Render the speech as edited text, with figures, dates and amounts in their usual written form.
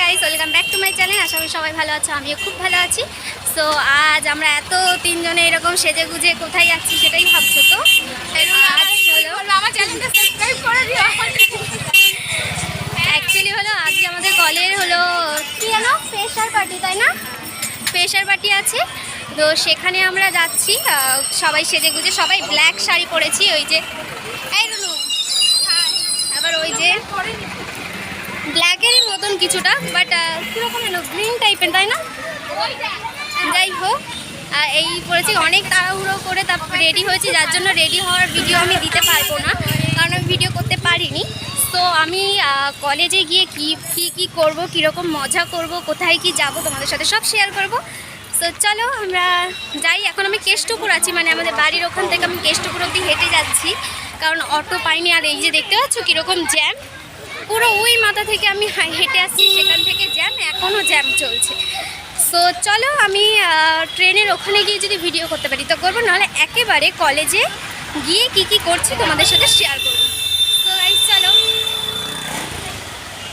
Guys, welcome back to my channel. আশা করি সবাই ভালো আছো, আমিও খুব ভালো আছি। সো আজ আমরা এত তিনজনে এরকম সেজে গুজে কোথায় যাচ্ছি সেটাই ভাবছো তো। আমার চ্যানেলটা সাবস্ক্রাইব করে দিও। অ্যাকচুয়ালি হলো আজকে আমাদের কলের হলো কি জানো ফ্রেশার পার্টি, তাই না? ফ্রেশার পার্টি আছে, তো সেখানে আমরা যাচ্ছি। সবাই সেজে গুজে, সবাই ব্ল্যাক শাড়ি পরেছি। ওই যে এই রুনু, আবার ওই যে ব্ল্যাকেরই মতন কিছুটা, বাট কীরকম এলো গ্রিন টাইপের, তাই না? যাই হোক, এই পড়েছি অনেক তাড়াহুড়ো করে, তারপর রেডি হয়েছি, যার জন্য রেডি হওয়ার ভিডিও আমি দিতে পারবো না, কারণ আমি ভিডিও করতে পারিনি। তো আমি কলেজে গিয়ে কি করব, কীরকম মজা করব, কোথায় কি যাব তোমাদের সাথে সব শেয়ার করব। তো চলো আমরা যাই। এখন আমি কেষ্টপুর আছি, মানে আমাদের বাড়ির ওখান থেকে আমি কেষ্টপুর অব্দি হেঁটে যাচ্ছি, কারণ অটো পাইনি। আর এই যে দেখতে পাচ্ছ কীরকম জ্যাম, পুরো ওই মাথা থেকে আমি হেঁটে আসছি, সেখান থেকে জ্যাম, এখনও জ্যাম চলছে। সো চলো আমি ট্রেনের ওখানে গিয়ে যদি ভিডিও করতে পারি তো করবো, নাহলে একেবারে কলেজে গিয়ে কি করছি তোমাদের সাথে শেয়ার করবো।